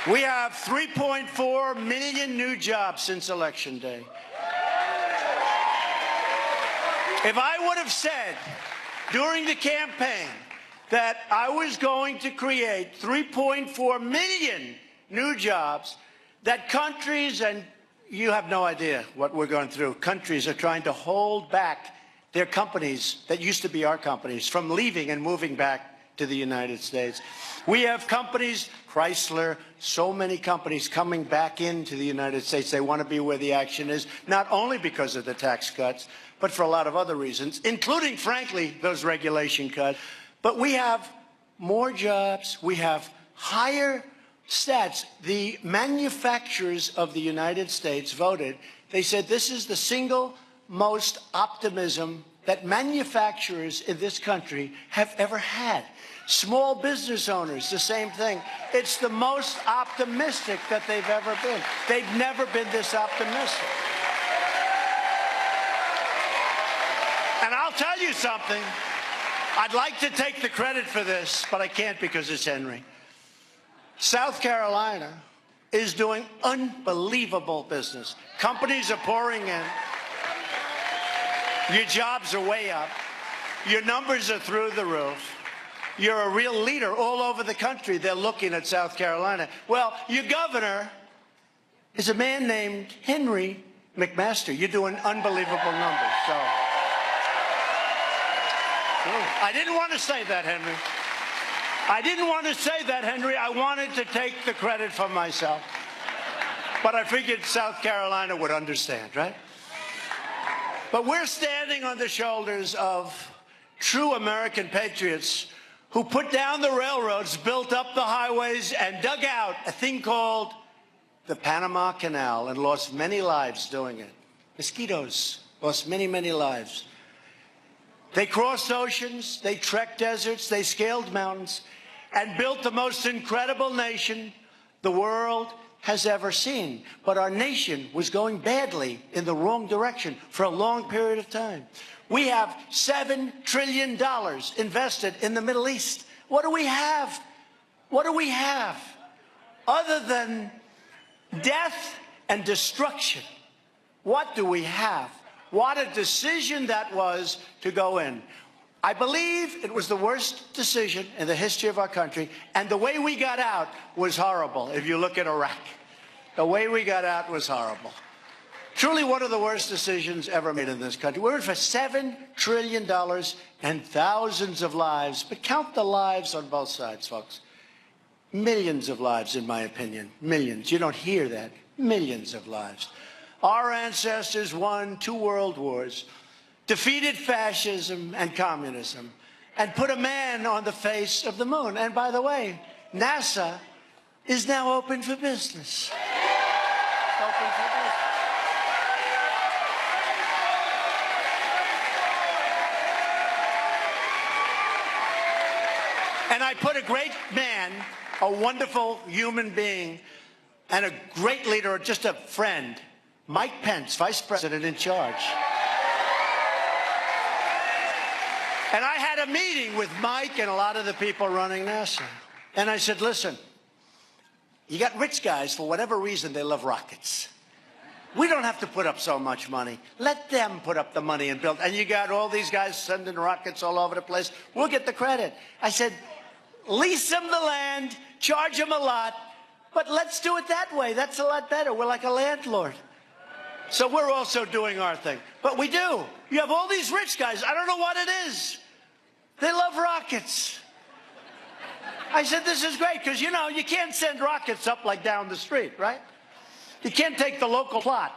We have 3.4 million new jobs since Election Day. If I would have said during the campaign that I was going to create 3.4 million new jobs, that countries, and you have no idea what we're going through, countries are trying to hold back their companies that used to be our companies from leaving and moving back to the United States. We have companies, Chrysler, so many companies coming back into the United States. They want to be where the action is, not only because of the tax cuts, but for a lot of other reasons, including, frankly, those regulation cuts. But we have more jobs. We have higher stats. The manufacturers of the United States voted. They said this is the single most optimism that manufacturers in this country have ever had. Small business owners, the same thing. It's the most optimistic that they've ever been. They've never been this optimistic. And I'll tell you something. I'd like to take the credit for this, but I can't because it's Henry. South Carolina is doing unbelievable business. Companies are pouring in. Your jobs are way up. Your numbers are through the roof. You're a real leader all over the country. They're looking at South Carolina. Well, your governor is a man named Henry McMasters. You're doing unbelievable numbers. So I didn't want to say that, Henry. I didn't want to say that, Henry. I wanted to take the credit for myself. But I figured South Carolina would understand, right? But we're standing on the shoulders of true American patriots who put down the railroads, built up the highways, and dug out a thing called the Panama Canal and lost many lives doing it. Mosquitoes lost many, many lives. They crossed oceans, they trekked deserts, they scaled mountains, and built the most incredible nation the world has ever seen. But our nation was going badly in the wrong direction for a long period of time. We have $7 trillion invested in the Middle East. What do we have? What do we have other than death and destruction? What do we have? What a decision that was to go in. I believe it was the worst decision in the history of our country, and the way we got out was horrible. If you look at Iraq, the way we got out was horrible. Truly one of the worst decisions ever made in this country. We're in for $7 trillion and thousands of lives, but count the lives on both sides, folks. Millions of lives, in my opinion. Millions. You don't hear that. Millions of lives. Our ancestors won 2 world wars, defeated fascism and communism, and put a man on the face of the moon. And by the way, NASA is now open for business. Open for business. And I put a great man, a wonderful human being, and a great leader, or just a friend, Mike Pence, Vice President, in charge. And I had a meeting with Mike and a lot of the people running NASA. And I said, listen, you got rich guys, for whatever reason, they love rockets. We don't have to put up so much money. Let them put up the money and build. And you got all these guys sending rockets all over the place. We'll get the credit. I said, lease them the land, charge them a lot, but let's do it that way. That's a lot better. We're like a landlord. So we're also doing our thing. But we do. You have all these rich guys. I don't know what it is. They love rockets. I said, this is great, because, you know, you can't send rockets up like down the street, right? You can't take the local plot,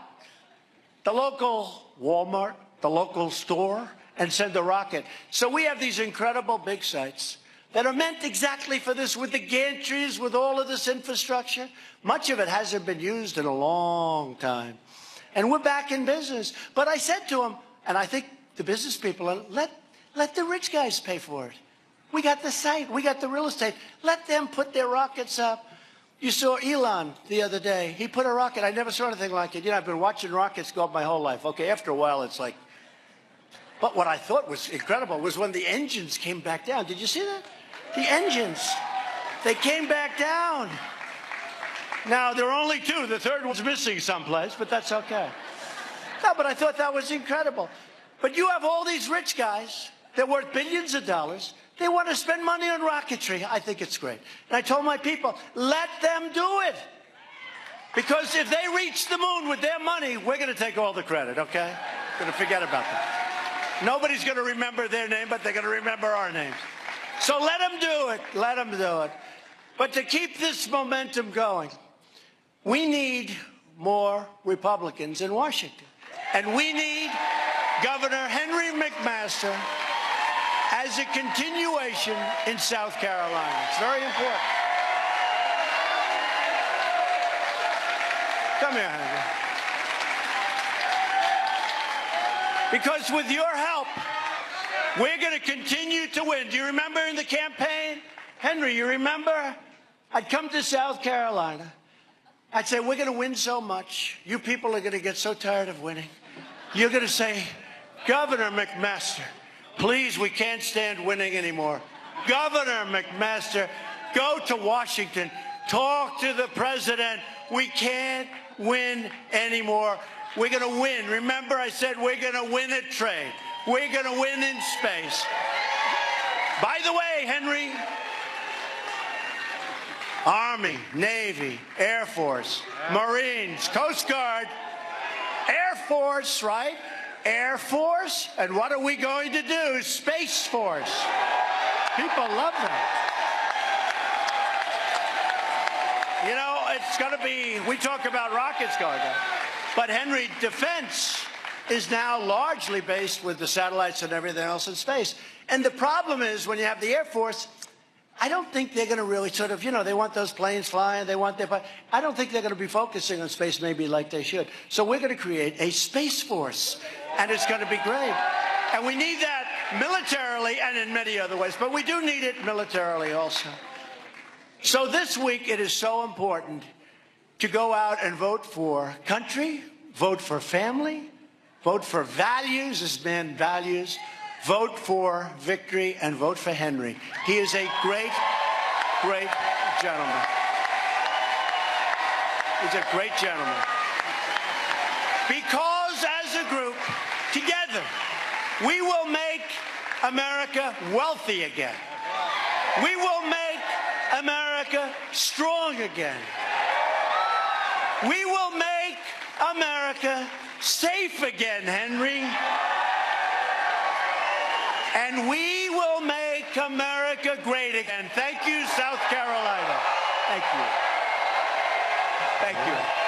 the local Walmart, the local store, and send a rocket. So we have these incredible big sites that are meant exactly for this, with the gantries, with all of this infrastructure. Much of it hasn't been used in a long time. And we're back in business. But I said to them, and I think the business people, let the rich guys pay for it. We got the site. We got the real estate. Let them put their rockets up. You saw Elon the other day. He put a rocket. I never saw anything like it. You know, I've been watching rockets go up my whole life. Okay, after a while, it's like... But what I thought was incredible was when the engines came back down. Did you see that? The engines. They came back down. Now, there are only two. The third one's missing someplace, but that's okay. No, but I thought that was incredible. But you have all these rich guys. They're worth billions of dollars. They want to spend money on rocketry. I think it's great. And I told my people, let them do it. Because if they reach the moon with their money, we're going to take all the credit, okay? We're going to forget about that. Nobody's going to remember their name, but they're going to remember our names. So let them do it. Let them do it. But to keep this momentum going, we need more Republicans in Washington. And we need Governor Henry McMaster as a continuation in South Carolina. It's very important. Come here, Henry. Because with your help, we're going to continue to win. Do you remember in the campaign? Henry, you remember? I'd come to South Carolina. I'd say, we're going to win so much. You people are going to get so tired of winning. You're going to say, Governor McMaster, please, we can't stand winning anymore. Governor McMaster, go to Washington. Talk to the president. We can't win anymore. We're going to win. Remember, I said we're going to win at trade. We're going to win in space. By the way, Henry, Army, Navy, Air Force, Marines, Coast Guard, Air Force, right? Air Force, and what are we going to do? Space Force. People love that. You know, it's going to be, we talk about rockets going up, but Henry, defense is now largely based with the satellites and everything else in space. And the problem is when you have the Air Force, I don't think they're going to really sort of, you know, they want those planes flying, they want their, I don't think they're going to be focusing on space maybe like they should. So we're going to create a Space Force, and it's going to be great. And we need that militarily and in many other ways, but we do need it militarily also. So this week it is so important to go out and vote for country, vote for family, vote for values, this man values, vote for victory, and vote for Henry. He is a great, great gentleman. He's a great gentleman. Because as a group, together, we will make America wealthy again. We will make America strong again. We will make America safe again, Henry. And we will make America great again. Thank you, South Carolina. Thank you. Thank you.